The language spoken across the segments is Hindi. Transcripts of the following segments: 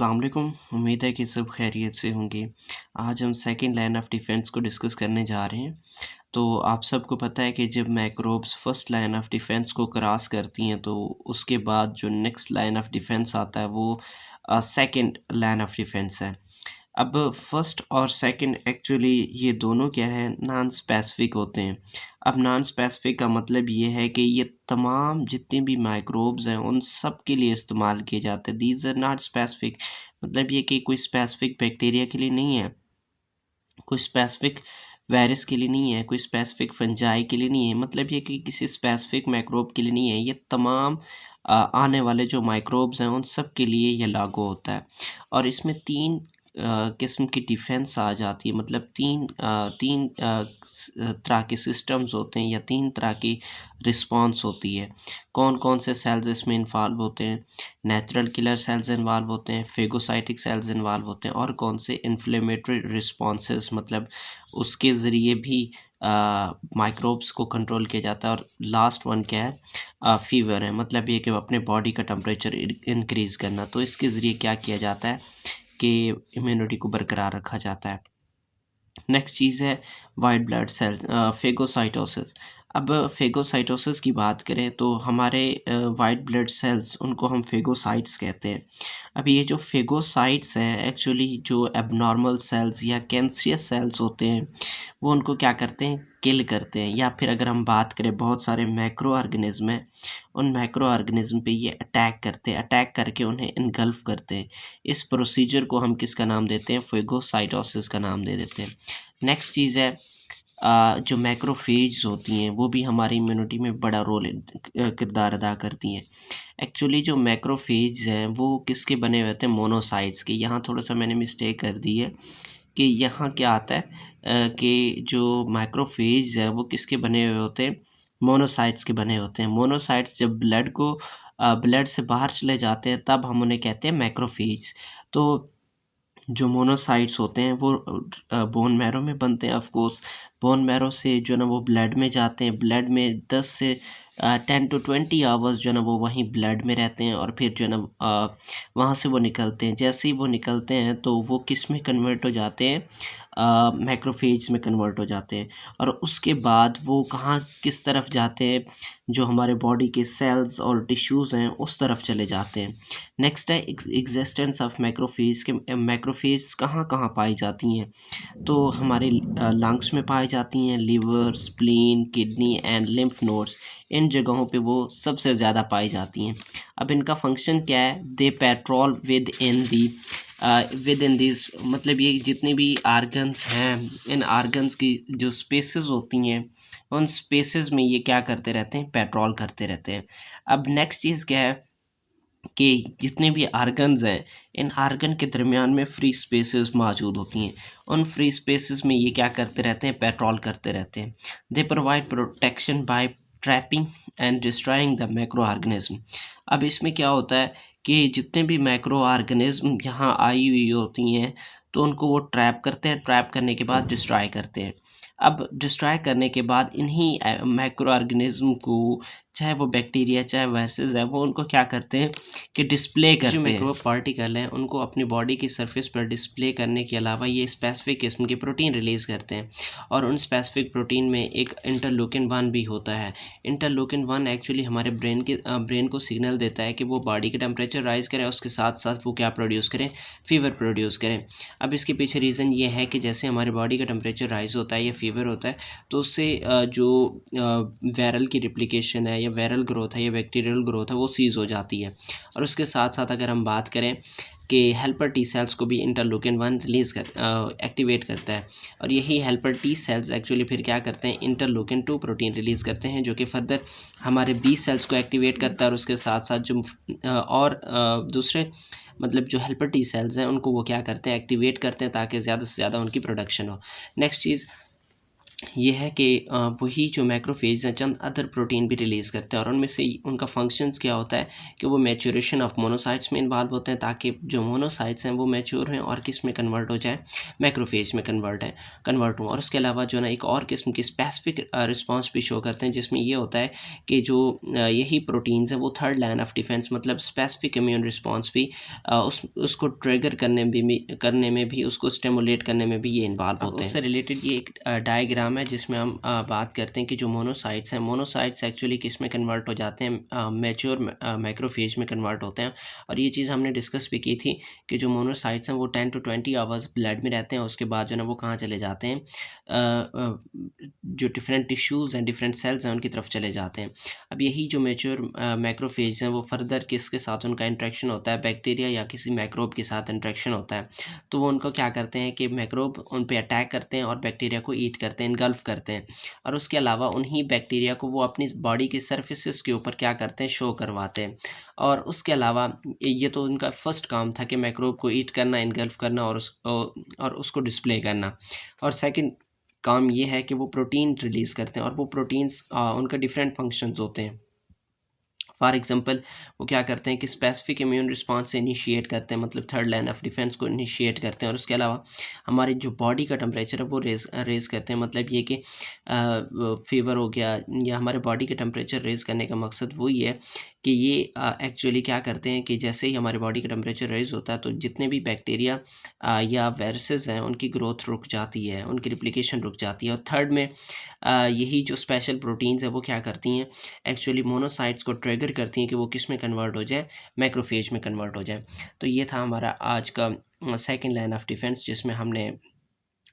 अस्सलाम वालेकुम। उम्मीद है कि सब खैरियत से होंगे। आज हम सेकंड लाइन ऑफ डिफेंस को डिस्कस करने जा रहे हैं। तो आप सबको पता है कि जब microbes first line of defence को क्रॉस करती हैं तो उसके बाद जो नेक्स्ट लाइन ऑफ डिफेंस आता है वो सेकंड लाइन ऑफ डिफेंस है। अब फर्स्ट और सेकंड एक्चुअली ये दोनों क्या है, नॉन स्पेसिफिक होते हैं। अब नॉन स्पेसिफिक का मतलब ये है कि ये तमाम जितने भी माइक्रोब्स हैं उन सब के लिए इस्तेमाल किए जाते हैं। दीज आर नॉट स्पेसिफिक, मतलब ये कि कोई स्पेसिफिक बैक्टीरिया के लिए नहीं है, कोई स्पेसिफिक वायरस के लिए नहीं है, कोई स्पेसिफिक फंजाई के लिए नहीं है, मतलब ये कि किसी स्पेसिफिक माइक्रोब के लिए नहीं है। ये तमाम आने वाले जो माइक्रोब्स हैं उन सब के लिए ये लागू होता है। और इसमें तीन किस्म की डिफेंस आ जाती है, मतलब तीन तरह के सिस्टम्स होते हैं या तीन तरह की रिस्पांस होती है। कौन कौन से सेल्स इसमें इन्वॉल्व होते हैं? नेचुरल किलर सेल्स इन्वॉल्व होते हैं, फेगोसाइटिक सेल्स इन्वॉल्व होते हैं, और कौन से इन्फ्लेमेटरी रिस्पॉन्सेस, मतलब उसके ज़रिए भी माइक्रोब्स को कंट्रोल किया जाता है। और लास्ट वन क्या है? फीवर है, मतलब ये कि अपने बॉडी का टेम्परेचर इंक्रीज़ करना। तो इसके ज़रिए क्या किया जाता है कि इम्यूनिटी को बरकरार रखा जाता है। नेक्स्ट चीज़ है वाइट ब्लड सेल, फेगोसाइटोसिस। अब फेगोसाइटोसिस की बात करें तो हमारे वाइट ब्लड सेल्स, उनको हम फेगोसाइट्स कहते हैं। अब ये जो फेगोसाइट्स हैं एक्चुअली जो एबनॉर्मल सेल्स या कैंसरियस सेल्स होते हैं वो उनको क्या करते हैं, किल करते हैं। या फिर अगर हम बात करें बहुत सारे मैक्रो ऑर्गेनिज्म हैं, उन मैक्रो ऑर्गेनिज्म पे ये अटैक करते हैं, अटैक करके उन्हें इनगल्फ करते हैं। इस प्रोसीजर को हम किसका नाम देते हैं? फेगोसाइटोसिस का नाम दे देते हैं। नेक्स्ट चीज़ है जो मैक्रोफेज होती हैं वो भी हमारी इम्यूनिटी में बड़ा रोल किरदार अदा करती हैं। एक्चुअली जो मैक्रोफेज हैं वो किसके बने हुए होते हैं? मोनोसाइट्स के। यहाँ थोड़ा सा मैंने मिस्टेक कर दी है कि यहाँ क्या आता है कि जो मैक्रोफेज हैं वो किसके बने हुए होते हैं? मोनोसाइट्स के बने होते हैं। मोनोसाइट्स जब ब्लड से बाहर चले जाते हैं तब हम उन्हें कहते हैं मैक्रोफेज। तो जो मोनोसाइट्स होते हैं वो बोन मैरो में बनते हैं। ऑफ कोर्स बोन मैरो से जो है ना वो ब्लड में जाते हैं। ब्लड में 10 से 10 टू 20 आवर्स जो है ना वो वहीं ब्लड में रहते हैं और फिर जो है ना वहाँ से वो निकलते हैं। जैसे ही वो निकलते हैं तो वो किस में कन्वर्ट हो जाते हैं? मैक्रोफेज में कन्वर्ट हो जाते हैं। और उसके बाद वो कहाँ किस तरफ जाते हैं? जो हमारे बॉडी के सेल्स और टिश्यूज़ हैं उस तरफ चले जाते हैं। नेक्स्ट है एग्जिस्टेंस ऑफ मैक्रोफेज के। मैक्रोफेज कहाँ कहाँ पाई जाती हैं? तो हमारे लंग्स में पाई जाती हैं, liver, spleen, kidney and lymph nodes, इन जगहों पे वो सबसे ज़्यादा पाई जाती हैं। अब इनका फंक्शन क्या है? दे पेट्रोल विद इन दिस, मतलब ये जितने भी आर्गन्स हैं, इन आर्गन्स की जो स्पेसेस होती हैं उन स्पेसेस में ये क्या करते रहते हैं? पेट्रोल करते रहते हैं। अब नेक्स्ट चीज़ क्या है कि जितने भी आर्गन्स हैं इन आर्गन के दरमियान में फ्री स्पेसेस मौजूद होती हैं। उन फ्री स्पेसेस में ये क्या करते रहते हैं? पेट्रोल करते रहते हैं। They provide protection bye trapping and destroying the macro organism. अब इसमें क्या होता है कि जितने भी मैक्रो ऑर्गेनिज्म यहाँ आई हुई होती हैं तो उनको वो ट्रैप करते हैं, ट्रैप करने के बाद डिस्ट्रॉय करते हैं। अब डिस्ट्रॉय करने के बाद इन्हीं मैक्रो ऑर्गेनिज्म को, चाहे वो बैक्टीरिया चाहे वायरसेस है, वो उनको क्या करते हैं कि डिस्प्ले करते हैं। जो माइक्रोब पार्टिकल हैं उनको अपनी बॉडी की सरफेस पर डिस्प्ले करने के अलावा ये स्पेसिफिक किस्म की प्रोटीन रिलीज़ करते हैं। और उन स्पेसिफिक प्रोटीन में एक इंटरलूकिन 1 भी होता है। इंटरलूकिन 1 एक्चुअली हमारे ब्रेन को सिग्नल देता है कि वो बॉडी के टेम्परेचर राइज़ करें, उसके साथ साथ वो क्या प्रोड्यूस करें? फीवर प्रोड्यूस करें। अब इसके पीछे रीज़न ये है कि जैसे हमारे बॉडी का टेम्परेचर राइज़ होता है या फीवर होता है तो उससे जो वायरल की रिप्लिकेशन है या वायरल ग्रोथ है या बैक्टीरियल ग्रोथ है वो सीज़ हो जाती है। और उसके साथ साथ अगर हम बात करें कि हेल्पर टी सेल्स को भी इंटरलूकिन 1 एक्टिवेट करता है। और यही हेल्पर टी सेल्स एक्चुअली फिर क्या करते हैं? इंटरलूकिन 2 प्रोटीन रिलीज़ करते हैं जो कि फर्दर हमारे बी सेल्स को एक्टिवेट करता है। और उसके साथ साथ जो दूसरे मतलब जो हेल्पर टी सेल्स हैं उनको वो क्या करते हैं? एक्टिवेट करते हैं ताकि ज़्यादा से ज़्यादा उनकी प्रोडक्शन हो। नेक्स्ट चीज़ ये है कि वही जो मैक्रोफेज हैं चंद अदर प्रोटीन भी रिलीज़ करते हैं और उनमें से उनका फंक्शंस क्या होता है कि वो मैच्योरेशन ऑफ मोनोसाइट्स में इन्वॉल्व होते हैं ताकि जो मोनोसाइट्स हैं वो मैच्योर हैं और किस में कन्वर्ट हो जाए, मैक्रोफेज में कन्वर्ट हों। और उसके अलावा जो है ना एक और किस्म की स्पेसिफिक रिस्पॉन्स भी शो करते हैं जिसमें ये होता है कि जो यही प्रोटीन्स हैं वो थर्ड लाइन ऑफ डिफेंस मतलब स्पेसिफिक इम्यून रिस्पॉन्स भी उसको ट्रिगर करने में भी उसको स्टिमुलेट करने में भी ये इन्वॉल्व होते हैं। उससे रिलेटेड ये एक डायग्राम है जिसमें हम बात करते हैं कि जो मोनोसाइट्स हैं, मोनोसाइट्स एक्चुअली किस में कन्वर्ट हो जाते हैं, मैच्योर मैक्रोफेज में कन्वर्ट होते हैं। और ये चीज़ हमने डिस्कस भी की थी कि जो मोनोसाइट्स हैं वो 10 टू 20 आवर्स ब्लड में रहते हैं, उसके बाद जो है ना वो कहाँ चले जाते हैं, जो डिफरेंट टिश्यूज़ हैं, डिफरेंट सेल्स हैं उनकी तरफ चले जाते हैं। अब यही जो मैच्योर मैक्रोफेज हैं वो फर्दर किसके साथ उनका इंटरेक्शन होता है, बैक्टीरिया या किसी मैक्रोब के साथ इंटरेक्शन होता है। तो वो उनको क्या करते हैं कि मैक्रोब उन पे अटैक करते हैं और बैक्टीरिया को ईट करते हैं, इनगल्फ करते हैं। और उसके अलावा उन्हीं बैक्टीरिया को वो अपनी बॉडी की सर्फेसिस के ऊपर क्या करते हैं, शो करवाते हैं। और उसके अलावा ये तो उनका फर्स्ट काम था कि मैक्रोब को ईट करना, इनगल्फ करना और उसको डिस्प्ले करना। और सेकंड काम ये है कि वो प्रोटीन रिलीज़ करते हैं और वो प्रोटीन्स उनका डिफरेंट फंक्शंस होते हैं। फॉर एग्ज़ाम्पल वो क्या करते हैं कि स्पेसिफिक इम्यून रिस्पॉन्स से इनिशिएट करते हैं मतलब थर्ड लाइन ऑफ डिफेंस को इनिशिएट करते हैं। और उसके अलावा हमारे जो बॉडी का टेम्परेचर है वो रेज़ करते हैं मतलब ये कि फ़ीवर हो गया या हमारे बॉडी का टेम्परेचर रेज़ करने का मकसद वही है कि ये एक्चुअली क्या करते हैं कि जैसे ही हमारे बॉडी का टेम्परेचर रेज़ होता है तो जितने भी बैक्टीरिया या वायरसेस हैं उनकी ग्रोथ रुक जाती है, उनकी रिप्लिकेशन रुक जाती है। और थर्ड में यही जो स्पेशल प्रोटीन्स हैं वो क्या करती हैं, एक्चुअली मोनोसाइट्स को ट्रिगर करती हैं कि वो किस में कन्वर्ट हो जाए, मैक्रोफेज में कन्वर्ट हो जाए। तो ये था हमारा आज का सेकंड लाइन ऑफ डिफेंस जिसमें हमने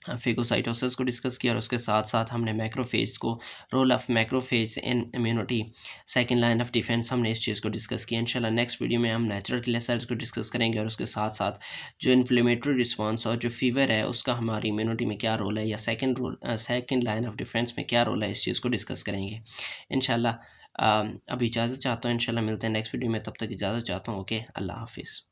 फेगोसाइटोसिस को डिस्कस किया और उसके साथ-साथ हमने मैक्रोफेज को, role of macrophage in immunity, second line of defence हमने इस चीज़ को डिस्कस किया। इंशाल्लाह नेक्स्ट वीडियो में हम नेचुरल किलर सेल्स को डिस्कस करेंगे और उसके साथ-साथ जो इन्फ्लेमेटरी रिस्पॉन्स और जो फ़ीवर है उसका हमारी इम्यूनिटी में क्या रोल है या सेकंड लाइन ऑफ डिफेंस में क्या रोल है, इस चीज़ को डिस्कस करेंगे। इंशाल्लाह अभी इजाज़त चाहता हूँ, इंशाल्लाह मिलते हैं नेक्स्ट वीडियो में, तब तक इजाज़त चाहता हूँ। ओके, अल्लाह हाफ़िज़।